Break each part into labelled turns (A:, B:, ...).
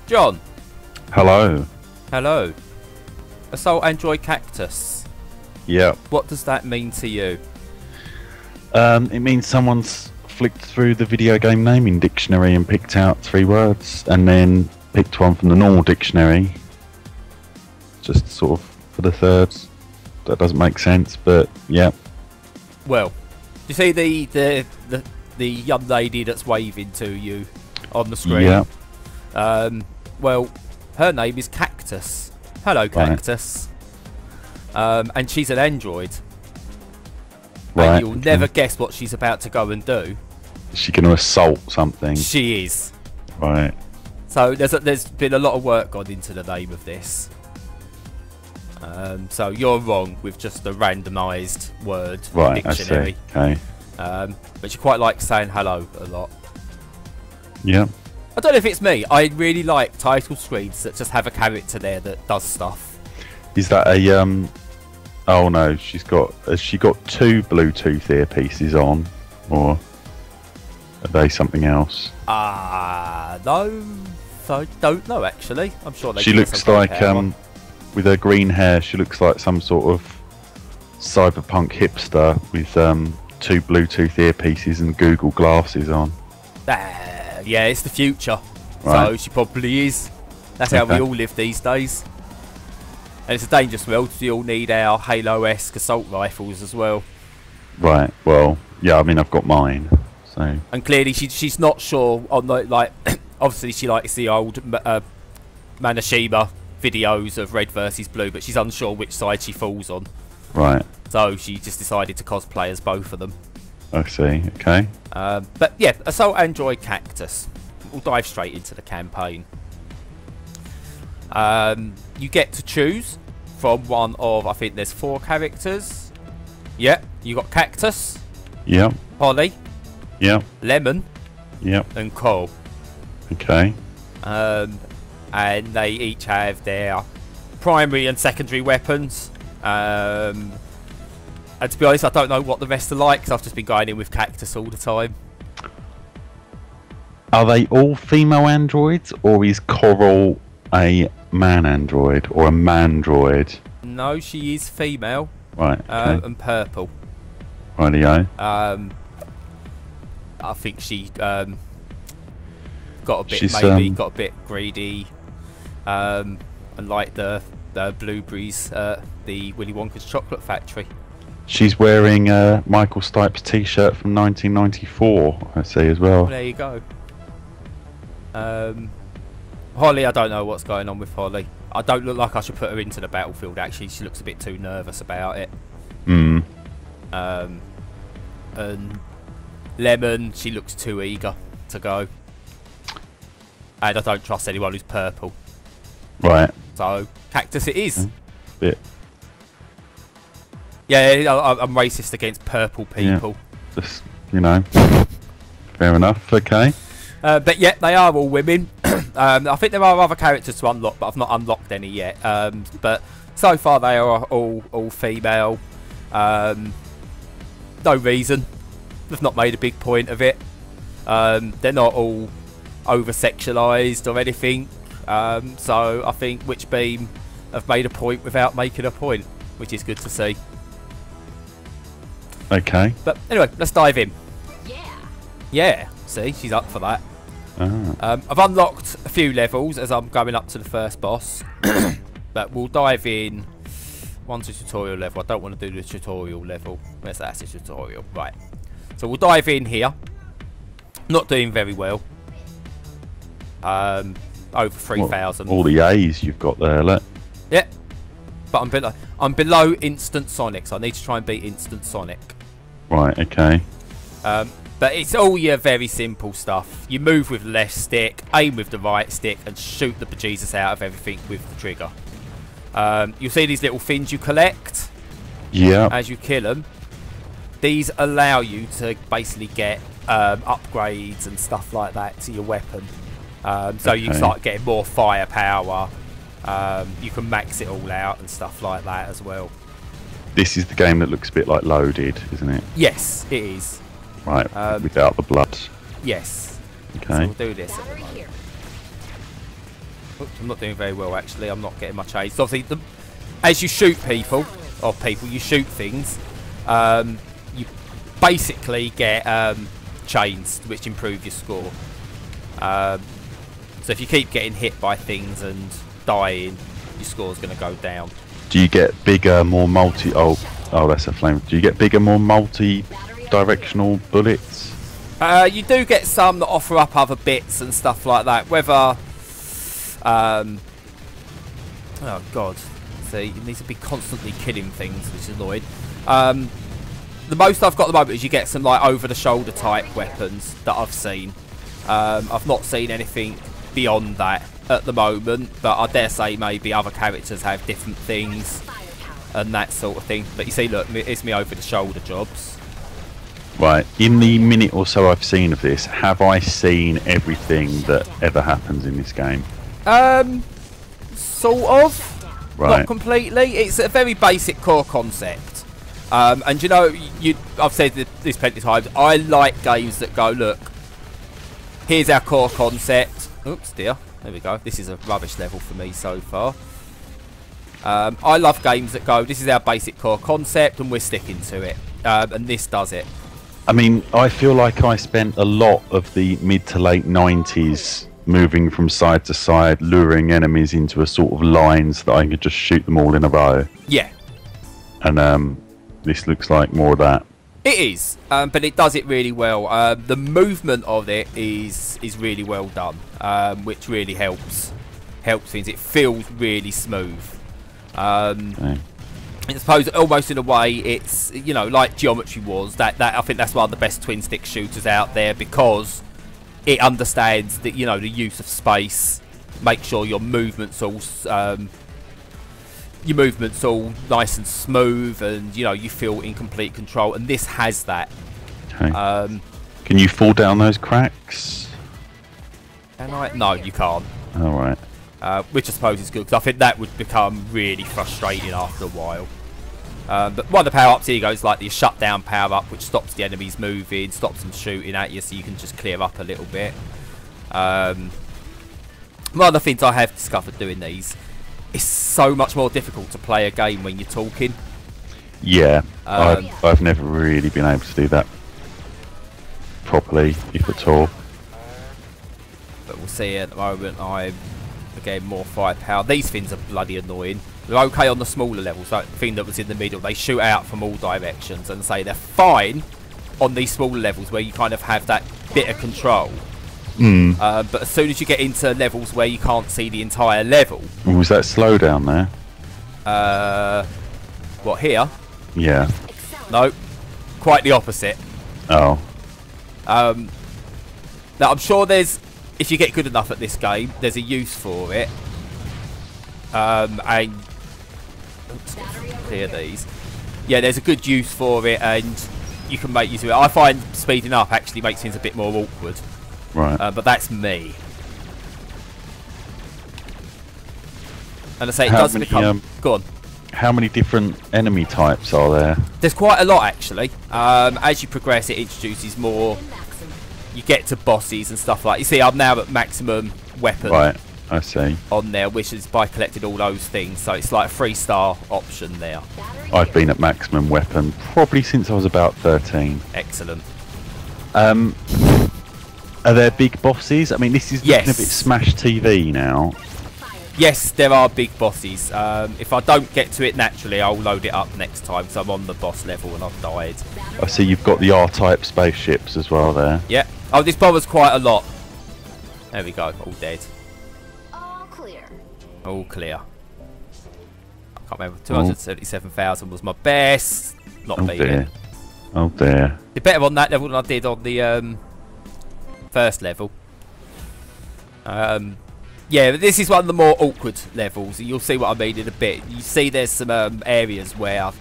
A: John.
B: Hello.
A: Hello. Assault Android Cactus.
B: Yeah.
A: What does that mean to you?
B: It means someone's flicked through the video game naming dictionary and picked out 3 words, and then picked one from the normal dictionary, just sort of for the thirds. That doesn't make sense, but yeah.
A: Well, you see the young lady that's waving to you on the screen.
B: Yeah.
A: Well, her name is Cactus. Hello, Cactus. Right. And she's an android.
B: Right.
A: And you'll never guess what she's about to go and do.
B: Is she going to assault something?
A: She is.
B: Right.
A: So there's been a lot of work gone into the name of this. So you're wrong with just a randomised word dictionary.
B: I see. Okay.
A: But you quite like saying hello a lot.
B: Yeah.
A: I don't know if it's me. I really like title screens that just have a character there that does stuff.
B: Is that a Oh no, has she got 2 Bluetooth earpieces on, or are they something else?
A: No, I don't know actually. I'm sure they.
B: She looks like with her green hair, she looks like some sort of cyberpunk hipster with 2 Bluetooth earpieces and Google glasses on.
A: Yeah, it's the future.
B: Right.
A: So she probably is. That's how we all live these days. And it's a dangerous world. We all need our Halo-esque assault rifles as well. Right.
B: Well, yeah. I mean, I've got mine. So.
A: And clearly, she's not sure on the obviously, she likes the old Manashima videos of red versus blue, but she's unsure which side she falls on.
B: Right.
A: So she just decided to cosplay as both of them.
B: I see. Okay.
A: But yeah, Assault Android Cactus. We'll dive straight into the campaign. You get to choose from one of, I think there's 4 characters. Yeah, you got Cactus.
B: Yeah.
A: Holly.
B: Yeah.
A: Lemon.
B: Yeah.
A: And Cole.
B: Okay.
A: And they each have their primary and secondary weapons. And to be honest, I don't know what the rest are like, because I've just been going in with Cactus all the time.
B: Are they all female androids, or is Coral a man android or a mandroid?
A: No, she is female.
B: Right. Okay.
A: And purple.
B: Rightio.
A: I think she got a bit got a bit greedy, and like the blueberries, the Willy Wonka's chocolate factory.
B: She's wearing a Michael Stipe's t-shirt from 1994, I see as well.
A: There you go. Holly, I don't know what's going on with Holly. I don't look like I should put her into the battlefield, actually. She looks a bit too nervous about it.
B: Hmm.
A: And Lemon, she looks too eager to go. And I don't trust anyone who's purple.
B: Right.
A: So, Cactus it is.
B: Bit.
A: Yeah, I'm racist against purple people.
B: Yeah. Just, you know. Fair enough, okay.
A: But yeah, they are all women. I think there are other characters to unlock, but I've not unlocked any yet. But so far they are all female. No reason. They've not made a big point of it. They're not all over-sexualised or anything. So I think Witchbeam have made a point without making a point, which is good to see.
B: Okay.
A: But anyway, let's dive in. Yeah, see, she's up for that. I've unlocked a few levels as I'm going up to the first boss. But we'll dive in. One's a tutorial level. I don't want to do the tutorial level. Where's that? It's a tutorial. Right. So we'll dive in here. Not doing very well. Over 3,000.
B: All the A's you've got there, look.
A: Yeah. But I'm below Instant Sonic, so I need to try and beat Instant Sonic.
B: Right, okay.
A: But it's all your very simple stuff. You move with the left stick, aim with the right stick, and shoot the bejesus out of everything with the trigger. You'll see these little things you collect.
B: Yeah.
A: As you kill them. These allow you to basically get upgrades and stuff like that to your weapon. So you start getting more firepower. You can max it all out and stuff like that as well.
B: This is the game that looks a bit like Loaded, isn't it?
A: Yes, it is.
B: Right, without the blood.
A: Yes.
B: Okay.
A: So we'll do this at the moment. Oops, I'm not doing very well actually. I'm not getting much aid. So obviously, as you shoot people, you shoot things. You basically get chains, which improve your score. So if you keep getting hit by things and dying, your score's going to go down.
B: Do you get bigger, more multi? Oh, that's a flame. Do you get bigger, more multi-directional bullets?
A: You do get some that offer up other bits and stuff like that. Whether, oh god, see, you need to be constantly killing things, which is annoying. The most I've got at the moment is you get some like over-the-shoulder type weapons that I've seen. I've not seen anything beyond that at the moment, but I dare say maybe other characters have different things and that sort of thing. But you see, look, it's me over-the-shoulder jobs.
B: Right, in the minute or so I've seen of this, have I seen everything that ever happens in this game?
A: Sort of.
B: Right.
A: Not completely. It's a very basic core concept. And you know, I've said this plenty of times, I like games that go, look, here's our core concept. Oops, dear. There we go. This is a rubbish level for me so far. I love games that go, this is our basic core concept and we're sticking to it. And this does it.
B: I mean, I feel like I spent a lot of the mid to late 90s moving from side to side, luring enemies into a sort of line so that I could just shoot them all in a row.
A: Yeah.
B: And this looks like more of that.
A: It is, but it does it really well. The movement of it is really well done, which really helps things. It feels really smooth.
B: Okay.
A: I suppose almost in a way it's, you know, like Geometry Wars. That I think that's one of the best twin stick shooters out there because it understands that, you know, the use of space. Make sure your movement's all nice and smooth, and you know you feel in complete control. And this has that.
B: Okay. Can you fall down those cracks?
A: Can I? No, you can't.
B: All right.
A: Which I suppose is good because I think that would become really frustrating after a while. But one of the power-ups here goes like the shutdown power-up, which stops the enemies moving, stops them shooting at you, so you can just clear up a little bit. One of the things I have discovered doing these, it's so much more difficult to play a game when you're talking.
B: Yeah, I've never really been able to do that properly, if at all.
A: But we'll see at the moment. I'm again more firepower. These things are bloody annoying. They're okay on the smaller levels. That thing that was in the middle, they shoot out from all directions, and say they're fine on these smaller levels where you kind of have that bit of control. But as soon as you get into levels where you can't see the entire level.
B: Was that slow down there?
A: What, here?
B: Yeah.
A: No, quite the opposite.
B: Oh.
A: Now I'm sure there's, if you get good enough at this game, there's a use for it. And oops, clear these. Yeah, there's a good use for it, and you can make use of it. I find speeding up actually makes things a bit more awkward.
B: Right.
A: But that's me. And I say it does become. Go on.
B: How many different enemy types are there?
A: There's quite a lot actually. As you progress, it introduces more. You get to bosses and stuff like. You see, I'm now at maximum weapon.
B: Right. I see.
A: On there, which is by collecting all those things. So it's like a 3-star option there.
B: I've been at maximum weapon probably since I was about 13.
A: Excellent.
B: Are there big bosses? I mean, this is looking a bit Smash TV now.
A: Yes, there are big bosses. If I don't get to it naturally, I'll load it up next time, so I'm on the boss level and I've died.
B: I see you've got the R-type spaceships as well there.
A: Yeah. Oh, this bothers quite a lot. There we go, all dead.
C: All clear.
A: All clear. I can't remember, 277,000 was my best. Not beating.
B: Dear. Oh dear.
A: Did better on that level than I did on the first level. Yeah, but this is one of the more awkward levels. You'll see what I mean in a bit. You see there's some areas where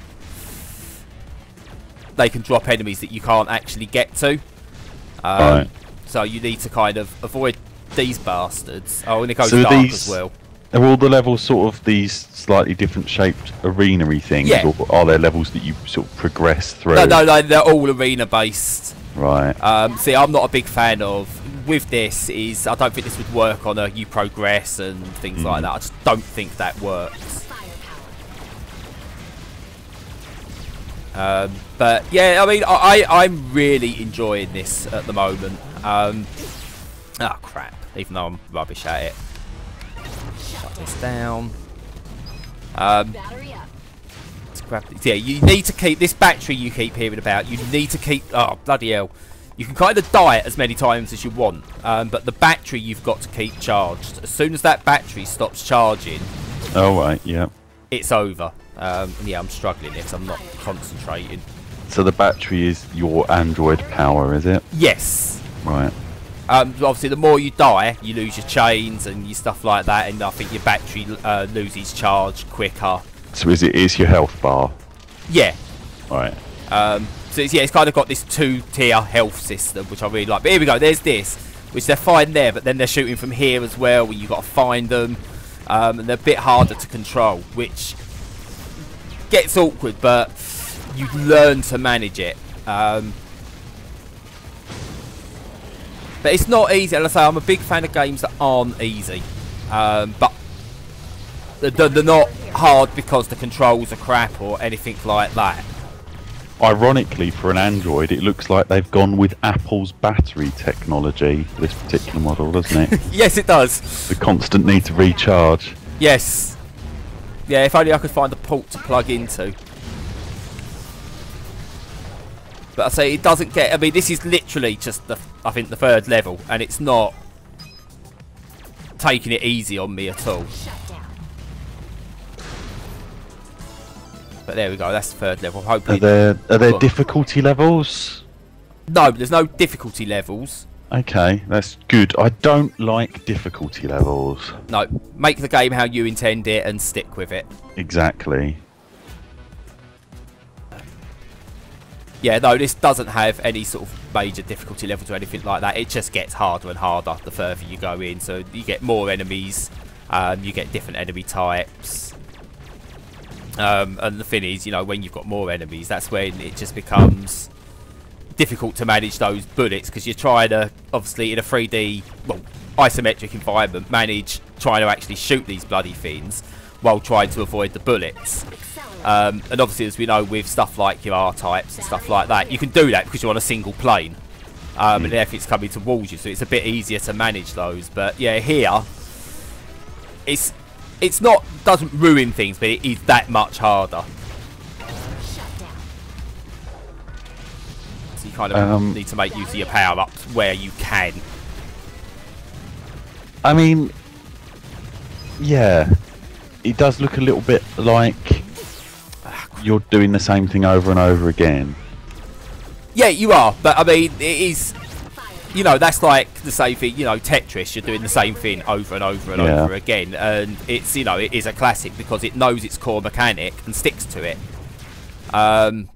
A: they can drop enemies that you can't actually get to.
B: Right.
A: So you need to kind of avoid these bastards. Oh, and it goes dark as well.
B: Are all the levels sort of these slightly different shaped arena-y things?
A: Yeah.
B: Or are there levels that you sort of progress through?
A: No, they're all arena based.
B: Right.
A: See, I'm not a big fan of with this is I don't think this would work on a you progress and things like that. I just don't think that works. But yeah, I mean, I'm really enjoying this at the moment. Oh crap! Even though I'm rubbish at it. Shut this down. Let's grab this. Yeah, you need to keep this battery you keep hearing about. You need to keep. Oh bloody hell! You can kind of die as many times as you want, but the battery you've got to keep charged. As soon as that battery stops charging,
B: oh right, yeah,
A: it's over. Yeah, I'm struggling here because I'm not concentrating.
B: So the battery is your Android power, is it?
A: Yes.
B: Right.
A: Obviously, the more you die, you lose your chains and your stuff like that, and I think your battery loses charge quicker.
B: So is your health bar?
A: Yeah.
B: Right.
A: So it's kind of got this two-tier health system, which I really like. But here we go. There's this, which they're fine there, but then they're shooting from here as well, where you've got to find them, and they're a bit harder to control, which gets awkward, but you learn to manage it. But it's not easy. And I say I'm a big fan of games that aren't easy, but they're not hard because the controls are crap or anything like that.
B: Ironically, for an Android, it looks like they've gone with Apple's battery technology for this particular model, doesn't it?
A: Yes, it does.
B: The constant need to recharge.
A: Yes. Yeah, if only I could find a port to plug into. But I say it doesn't get. I mean, this is literally just I think the third level, and it's not taking it easy on me at all. But there we go. That's the third level. Hopefully,
B: are there difficulty levels?
A: No, there's no difficulty levels.
B: Okay, that's good. I don't like difficulty levels.
A: No, make the game how you intend it and stick with it.
B: Exactly.
A: Yeah, no, this doesn't have any sort of major difficulty levels or anything like that. It just gets harder and harder the further you go in. So you get more enemies, you get different enemy types. And the thing is, you know, when you've got more enemies, that's when it just becomes difficult to manage those bullets, because you're trying to, obviously, in a 3D, well, isometric environment, manage trying to actually shoot these bloody things while trying to avoid the bullets. And obviously, as we know, with stuff like your R-types and stuff like that, you can do that because you're on a single plane. And therefore it's coming towards you, so it's a bit easier to manage those. But yeah, here, it's not, doesn't ruin things, but it is that much harder. So you kind of need to make use of your power-ups where you can.
B: I mean, yeah, it does look a little bit like you're doing the same thing over and over again.
A: Yeah, you are, but I mean, it is, you know, that's like the same thing, you know, Tetris, you're doing the same thing over and over and over again, and it's, you know, it is a classic because it knows its core mechanic and sticks to it. Right,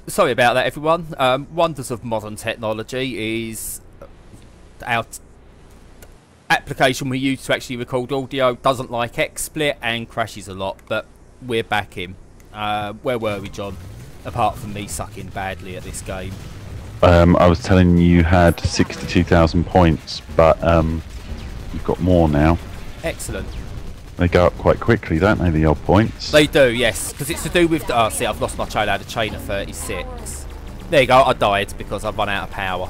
A: sorry about that, everyone. Wonders of modern technology is our application we use to actually record audio doesn't like XSplit and crashes a lot, but we're back in. Where were we, John? Apart from me sucking badly at this game.
B: I was telling you had 62,000 points, but you've got more now.
A: Excellent.
B: They go up quite quickly, don't they, the odd points?
A: They do, yes, because it's to do with... Oh, see, I've lost my chain. I had a chain of 36. There you go, I died because I've run out of power.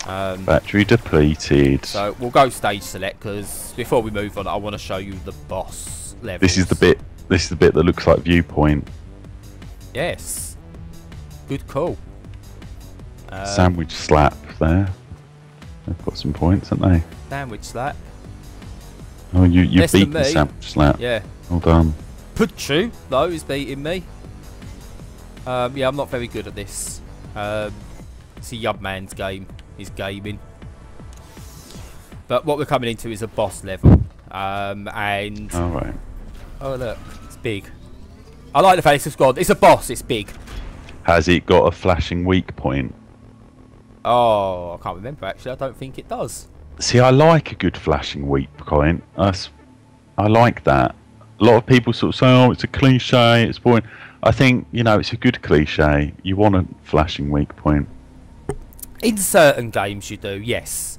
B: Battery depleted.
A: So we'll go stage select, because before we move on, I want to show you the boss level.
B: This is the bit that looks like viewpoint.
A: Yes. Good call.
B: Sandwich slap there. They've got some points, haven't they?
A: Sandwich slap.
B: Oh, you beat the sandwich slap.
A: Yeah.
B: Well done.
A: Putchu, though, is beating me. Yeah, I'm not very good at this. It's a young man's game. He's gaming. But what we're coming into is a boss level. And...
B: Alright.
A: Oh, look. It's big. I like the face of God. It's a boss. It's big.
B: Has it got a flashing weak point?
A: Oh, I can't remember, actually. I don't think it does.
B: See, I like a good flashing weak point. I like that. A lot of people sort of say, oh, it's a cliche, it's boring. I think, you know, it's a good cliche. You want a flashing weak point.
A: In certain games you do, yes.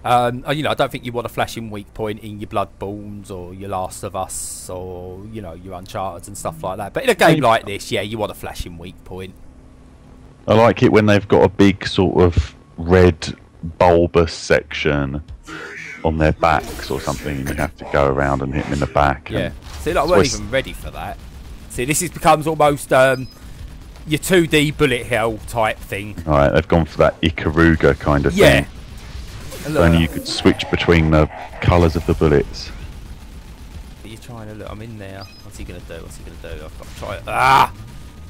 A: You know, I don't think you want a flashing weak point in your Bloodborns or your Last of Us or, you know, your Uncharted and stuff like that. But in a game like this, yeah, you want a flashing weak point.
B: I like it when they've got a big sort of red bulbous section on their backs or something, and you have to go around and hit them in the back.
A: Yeah. See, like, I weren't even ready for that. See, this becomes almost your 2D bullet hell type thing.
B: Alright, they've gone for that Ikaruga kind of thing. So only you could switch between the colours of the bullets.
A: You're trying to look. I'm in there. What's he going to do? What's he going to do? I've got to try it. Ah!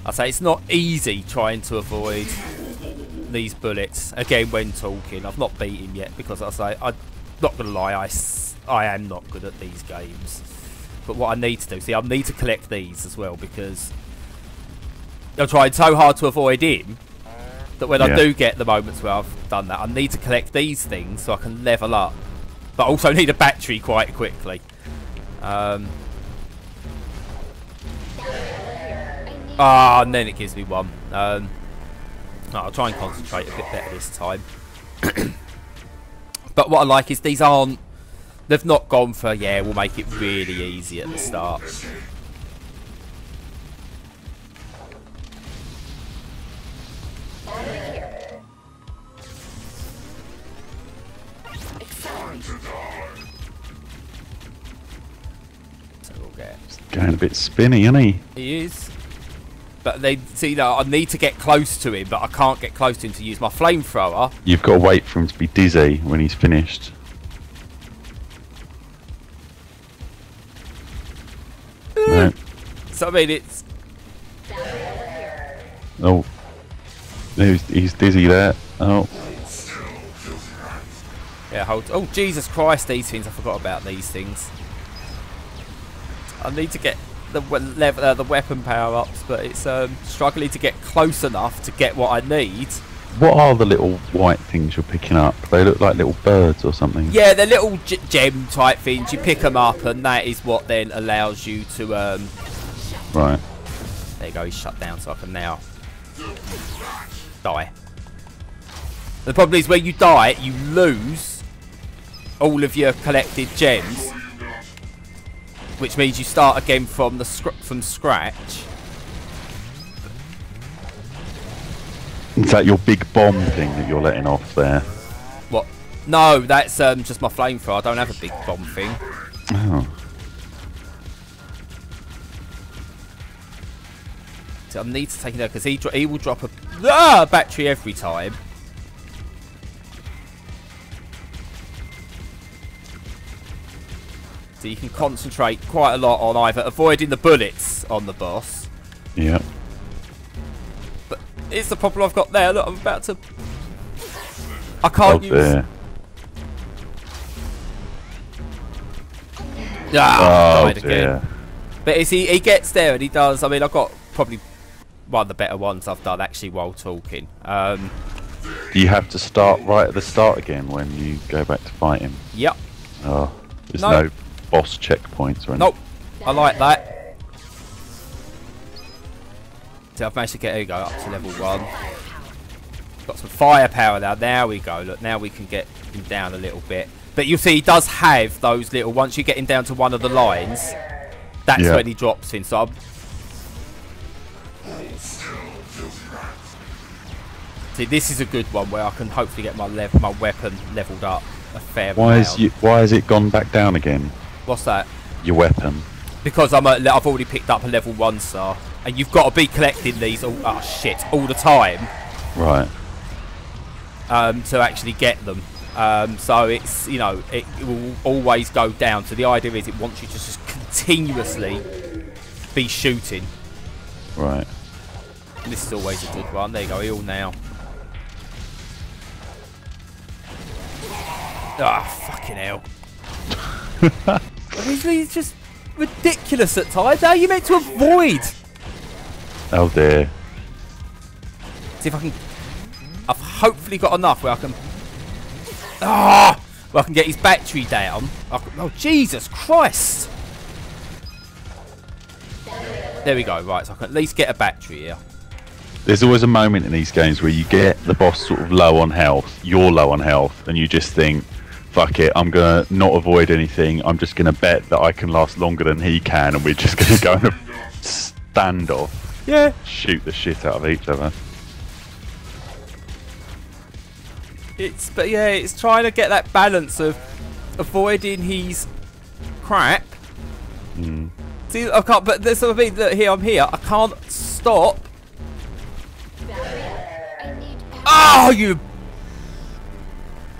A: I say it's not easy trying to avoid these bullets. Again, when talking, I've not beat him yet because I say, I'm not going to lie, I am not good at these games. But what I need to do, see, I need to collect these as well because I'm trying so hard to avoid him that when I do get the moments where I've done that, I need to collect these things so I can level up. But I also need a battery quite quickly. And then it gives me one. I'll try and concentrate a bit better this time. But what I like is these aren't... They've not gone for, yeah, we'll make it really easy at the start. So we'll get...
B: Going a bit spinny, isn't he?
A: He is. But they see that I need to get close to him, but I can't get close to him to use my flamethrower.
B: You've got to wait for him to be dizzy when he's finished. No.
A: So I mean, it's...
B: Oh. He's dizzy there. Oh.
A: Yeah, hold... Oh, Jesus Christ, these things. I forgot about these things. I need to get the weapon power-ups, but it's struggling to get close enough to get what I need.
B: What are the little white things you're picking up? They look like little birds or something.
A: Yeah, they're little gem type things. You pick them up, and that is what then allows you to...
B: Right.
A: There you go, he's shut down, so I can now die. The problem is when you die, you lose all of your collected gems, which means you start again from scratch.
B: Is that your big bomb thing that you're letting off there?
A: What? No, that's just my flamethrower. I don't have a big bomb thing.
B: Oh.
A: So I need to take it out because he will drop a battery every time. So you can concentrate quite a lot on either avoiding the bullets on the boss.
B: Yeah.
A: But it's the problem I've got there. Look, I'm about to... I can't use...
B: There.
A: Died again. But he gets there and he does... I mean, I've got probably one of the better ones I've done actually while talking.
B: Do you have to start right at the start again when you go back to fight him?
A: Yep.
B: Oh, there's no boss checkpoints or anything?
A: Nope. I like that. So I've managed to get up to level 1. Got some firepower now. There we go. Look, now we can get him down a little bit. But you'll see he does have those little... Once you get him down to one of the lines, that's when he drops in. So see, this is a good one where I can hopefully get my weapon leveled up a fair amount.
B: Why has it gone back down again?
A: What's that?
B: Your weapon.
A: Because I've already picked up a level 1 star, and you've got to be collecting these all the time.
B: Right.
A: To actually get them. So it's, you know, it will always go down. So the idea is it wants you to just continuously be shooting.
B: Right.
A: And this is always a good one. There you go, heal now. Ah, fucking hell. It's just ridiculous at times. How are you meant to avoid?
B: Oh dear.
A: See if I can... I've hopefully got enough where I can... where I can get his battery down. Oh, Jesus Christ. There we go. Right, so I can at least get a battery here.
B: There's always a moment in these games where you get the boss sort of low on health, you're low on health, and you just think, fuck it, I'm going to not avoid anything, I'm just going to bet that I can last longer than he can, and we're just going to go in a standoff.
A: Yeah.
B: Shoot the shit out of each other.
A: But yeah, it's trying to get that balance of avoiding his crap. See, I can't. But there's something I mean, that here I'm here. I can't stop. Oh, you!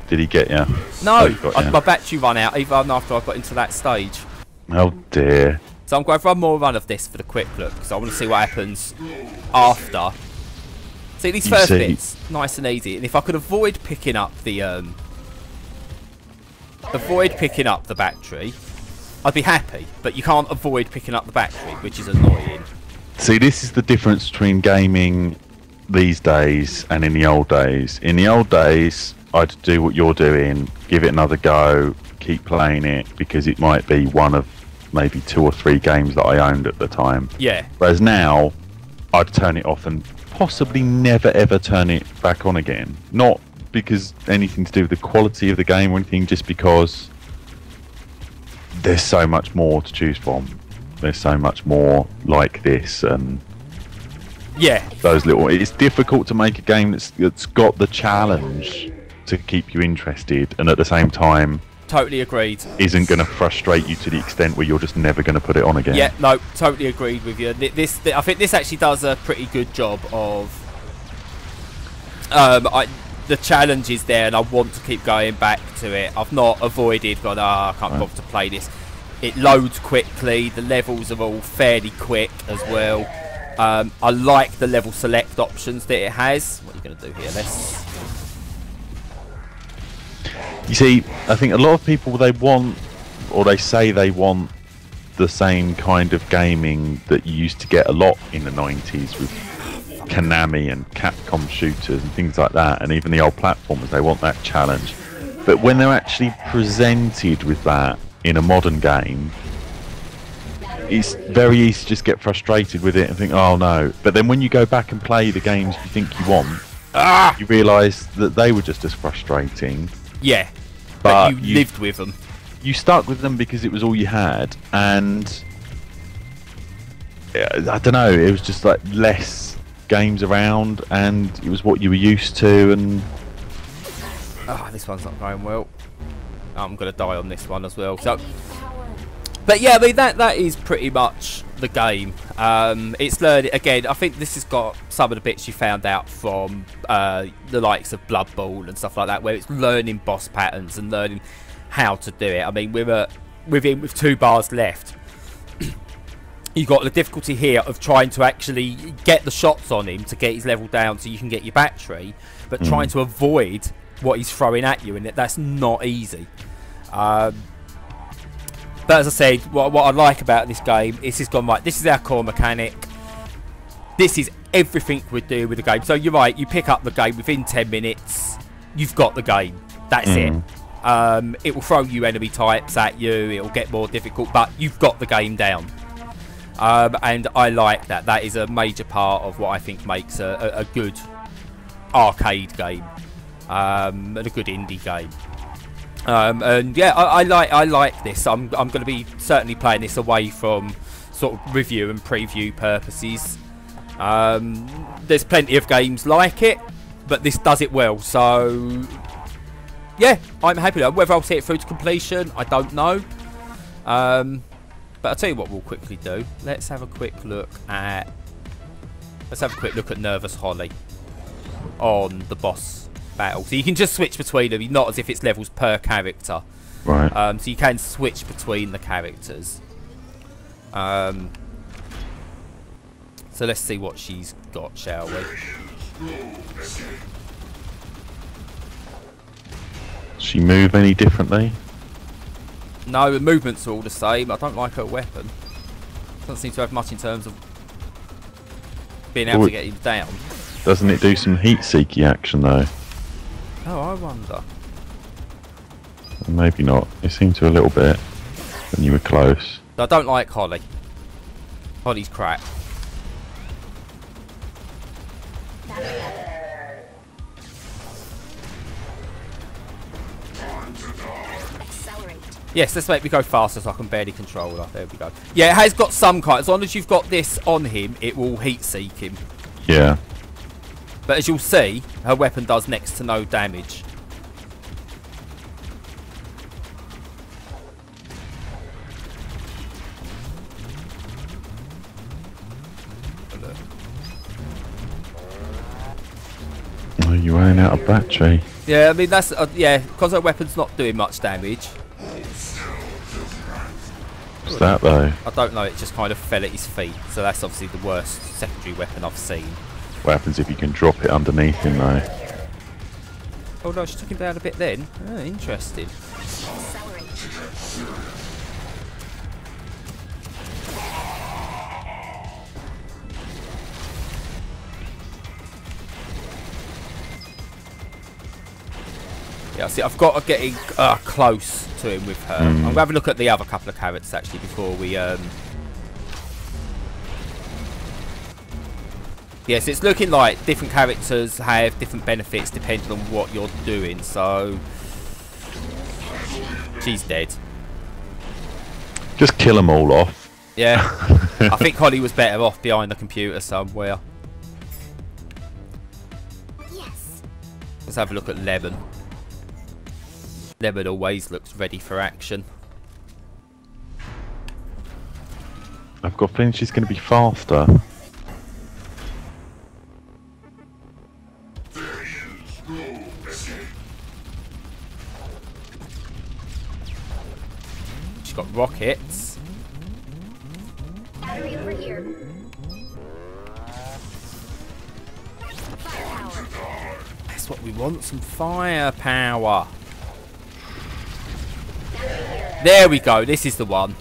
B: Did he get you?
A: No,
B: Oh,
A: my battery ran out even after I got into that stage.
B: Oh dear.
A: So I'm going for one more run of this for the quick look because I want to see what happens after. See, these first bits, nice and easy. And if I could avoid picking up the battery, I'd be happy. But you can't avoid picking up the battery, which is annoying.
B: See, this is the difference between gaming these days and in the old days. In the old days, I'd do what you're doing, give it another go, keep playing it, because it might be one of maybe 2 or 3 games that I owned at the time.
A: Yeah.
B: Whereas now, I'd turn it off and possibly never ever turn it back on again. Not because anything to do with the quality of the game or anything, just because there's so much more to choose from. There's so much more like this, and
A: yeah,
B: those little. It's difficult to make a game that's got the challenge to keep you interested, and at the same time,
A: totally agreed,
B: isn't going to frustrate you to the extent where you're just never going to put it on again.
A: Yeah, no, totally agreed with you. I think this actually does a pretty good job of. The challenge is there, and I want to keep going back to it. I've not avoided, but I can't bother to play this. It loads quickly. The levels are all fairly quick as well. I like the level select options that it has. What are you going to do here?
B: You see, I think a lot of people, they want, or they say they want, the same kind of gaming that you used to get a lot in the 90s with Konami and Capcom shooters and things like that, and even the old platformers. They want that challenge. But when they're actually presented with that in a modern game, it's very easy to just get frustrated with it and think, oh no. But then when you go back and play the games you think you want, you realise that they were just as frustrating.
A: Yeah, but you lived with them.
B: You stuck with them because it was all you had, and I don't know, it was just like less games around, and it was what you were used to. And
A: this one's not going well. I'm gonna die on this one as well. So, but yeah, I mean that is pretty much the game. It's learning again. I think this has got some of the bits you found out from the likes of Blood Bowl and stuff like that, where it's learning boss patterns and learning how to do it. I mean, with 2 bars left, you got the difficulty here of trying to actually get the shots on him to get his level down so you can get your battery, but trying to avoid what he's throwing at you, and that's not easy. But as I said, what I like about this game is it's gone right. This is our core mechanic. This is everything we do with the game. So you're right. You pick up the game within 10 minutes. You've got the game. That's it. It will throw you enemy types at you. It will get more difficult, but you've got the game down. And I like that. That is a major part of what I think makes a good arcade game, and a good indie game. And yeah, I like this. I'm going to be certainly playing this away from sort of review and preview purposes. There's plenty of games like it, but this does it well. So yeah, I'm happy with it. Whether I'll see it through to completion, I don't know. But I'll tell you what we'll quickly do. Let's have a quick look at Nervous Holly on the boss battle. So you can just switch between them, not as if it's levels per character.
B: Right.
A: So you can switch between the characters. So let's see what she's got, shall we?
B: Does she move any differently?
A: No, the movements are all the same. I don't like her weapon. Doesn't seem to have much in terms of being able to get him down.
B: Doesn't it do some heat-seeky action though?
A: Oh, I wonder.
B: Maybe not. It seemed to a little bit when you were close.
A: I don't like Holly. Holly's crap. Yes, let's make me go faster so I can barely control her. There we go. Yeah, it has got some kind. As long as you've got this on him, it will heat seek him.
B: Yeah.
A: But as you'll see, her weapon does next to no damage.
B: Oh, you ran out of battery.
A: Yeah, I mean, that's... yeah, because her weapon's not doing much damage.
B: What's that, though?
A: I don't know, it just kind of fell at his feet. So that's obviously the worst secondary weapon I've seen.
B: What happens if you can drop it underneath him, though?
A: Oh no, she took him down a bit then. Oh, interesting. Yeah, see, I've got to get in, close to him with her. I'm going to have a look at the other couple of characters actually before we... Yes, it's looking like different characters have different benefits depending on what you're doing, so... She's dead.
B: Just kill them all off.
A: Yeah. I think Holly was better off behind the computer somewhere.
C: Yes.
A: Let's have a look at Lemon. Lemon always looks ready for action.
B: I've got a feeling she's going to be faster.
A: She's got rockets.
C: Battery over here. Firepower.
A: That's what we want, some firepower. There we go, this is the one.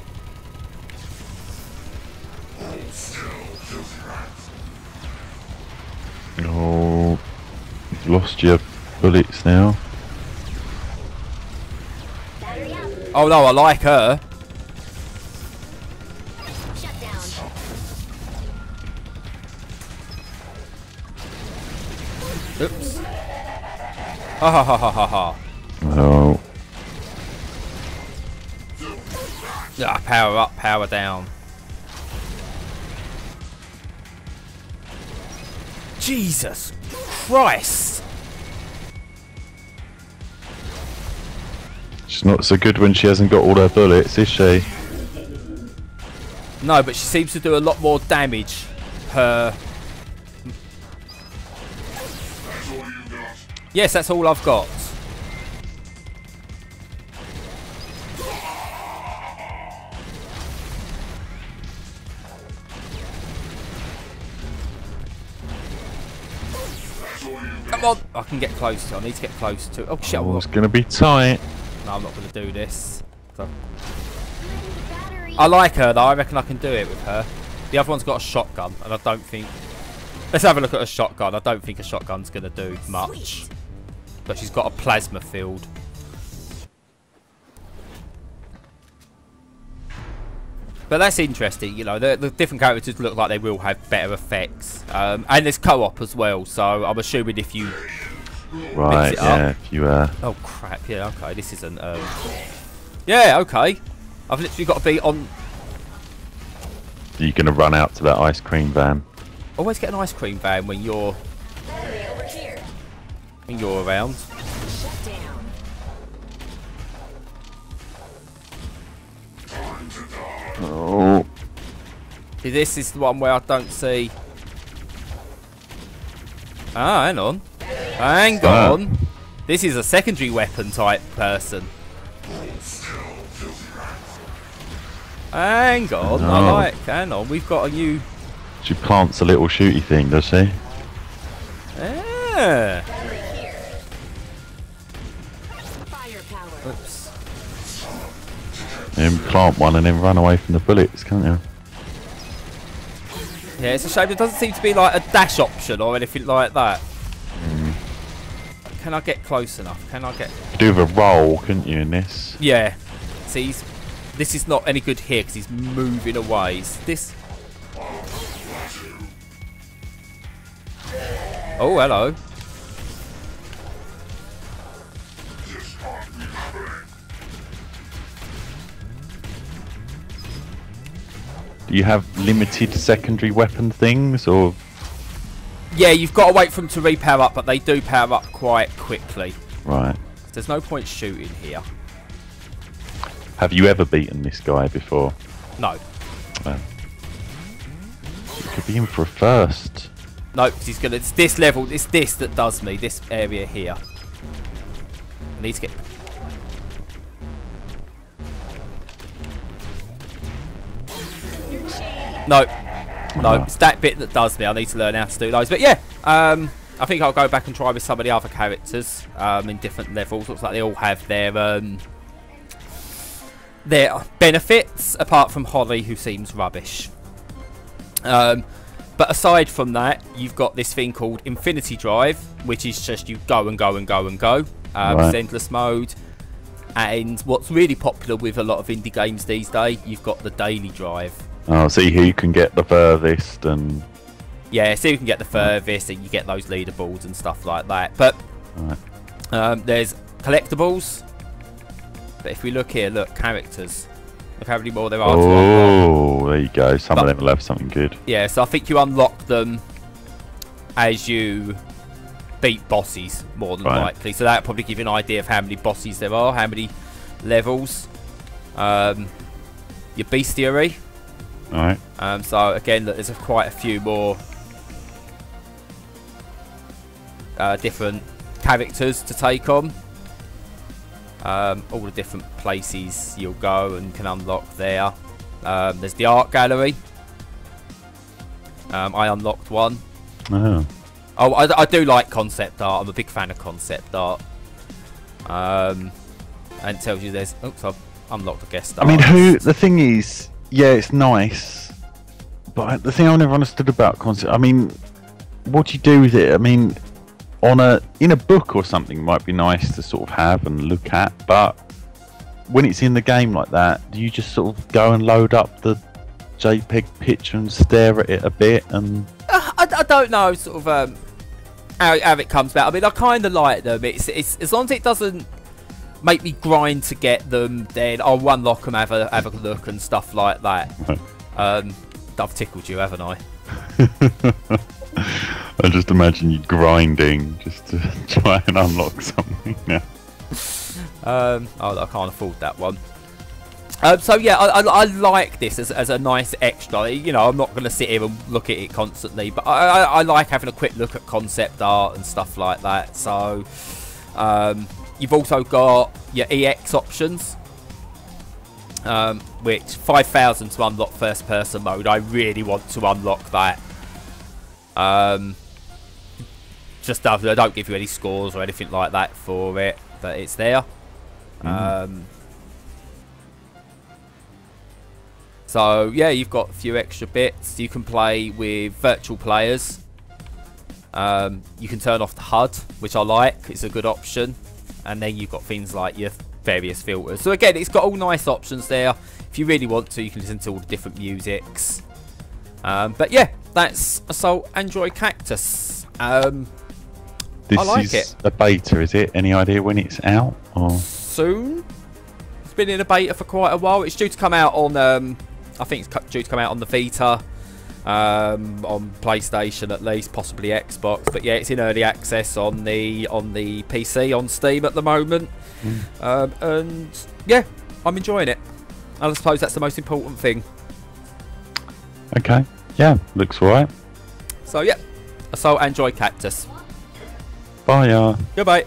B: Oh, you've lost your bullets now.
A: Oh no, I like her.
C: Shut down.
A: Oops. Ha ha ha ha ha ha.
B: Oh.
A: Ah, power up, power down. Jesus Christ!
B: She's not so good when she hasn't got all her bullets, is she?
A: No, but she seems to do a lot more damage per... Yes, that's all I've got. Come on! I can get close to it. I need to get close to it. Oh shit!
B: Oh, it's going to be tight.
A: No, I'm not going to do this. So. I like her though. I reckon I can do it with her. The other one's got a shotgun, and I don't think... Let's have a look at a shotgun. I don't think a shotgun's going to do much. But she's got a plasma field. But that's interesting, you know, the different characters look like they will have better effects. And there's co-op as well, so I'm assuming if you...
B: Right, yeah, if you...
A: Oh crap, yeah, okay, this isn't... Yeah, okay. I've literally got to be on...
B: You're going to run out to that ice cream van.
A: Always get an ice cream van when you're... When you're around.
C: Shut down.
B: Oh.
A: See, this is the one where I don't see... Ah, hang on. Hang on. This is a secondary weapon type person. Hang on, I like... Hang on, we've got a new...
B: She plants a little shooty thing, does she?
A: Ah.
C: Firepower.
A: Oops.
B: You can plant one and then run away from the bullets, can't you?
A: Yeah, it's a shame there doesn't seem to be like a dash option or anything like that. Can I get close enough? Can I get...
B: Do with a roll, couldn't you, in this?
A: Yeah. See, this is not any good here because he's moving away. Is this... Oh, hello.
B: Do you have limited secondary weapon things, or?
A: Yeah, you've got to wait for them to repower up, but they do power up quite quickly.
B: Right.
A: There's no point shooting here.
B: Have you ever beaten this guy before?
A: No.
B: You could be in for a first.
A: No, because he's gonna. It's this level. It's this that does me. This area here. I need to get. No, no, it's that bit that does me. I need to learn how to do those. But yeah, I think I'll go back and try with some of the other characters in different levels. Looks like they all have their benefits, apart from Holly, who seems rubbish. But aside from that, you've got this thing called Infinity Drive, which is just you go and go and go and go. It's endless mode. And what's really popular with a lot of indie games these days, you've got the Daily Drive.
B: Oh, see who can get the furthest and...
A: Yeah, so you can get the furthest and you get those leaderboards and stuff like that. But there's collectibles. But if we look here, look, characters. Look how many more there are.
B: Oh, there you go. Some of them will have something good.
A: Yeah, so I think you unlock them as you beat bosses, more than likely. So that'll probably give you an idea of how many bosses there are, how many levels. Your bestiary.
B: Alright.
A: So again, look, there's quite a few more different characters to take on. All the different places you'll go and can unlock there. There's the art gallery. I unlocked one.
B: Oh.
A: Oh, I do like concept art. I'm a big fan of concept art. And it tells you there's... Oops, I've unlocked a guest star.
B: I mean, the thing is, yeah, it's nice. But the thing I've never understood about concept... I mean, what do you do with it? I mean, in a book or something might be nice to sort of have and look at. But when it's in the game like that, do you just sort of go and load up the JPEG picture and stare at it a bit? And
A: I don't know, sort of how it comes about. I mean, I kind of like them. It's as long as it doesn't make me grind to get them, then I'll unlock them, have a look and stuff like that. I've tickled you, haven't I?
B: I just imagine you grinding just to try and unlock something now.
A: Oh, I can't afford that one. So yeah, I like this as a nice extra. You know, I'm not going to sit here and look at it constantly, but I like having a quick look at concept art and stuff like that. So you've also got your EX options, which 5,000 to unlock first person mode. I really want to unlock that. Just they don't give you any scores or anything like that for it, but it's there. So yeah, you've got a few extra bits. You can play with virtual players. You can turn off the HUD, which I like. It's a good option. And then you've got things like your various filters. So again, it's got all nice options there. If you really want to, you can listen to all the different musics. But yeah, that's Assault Android Cactus.
B: This
A: I like
B: is
A: it.
B: a beta, is it? Any idea when it's out? Or
A: Soon. It's been in a beta for quite a while. It's due to come out on, I think it's due to come out on the Vita, on PlayStation at least, possibly Xbox. But yeah, it's in early access on the PC, on Steam at the moment. And yeah, I'm enjoying it. I suppose that's the most important thing.
B: okay, yeah, looks alright.
A: So yeah, Assault Android Cactus.
B: Bye.
A: Goodbye.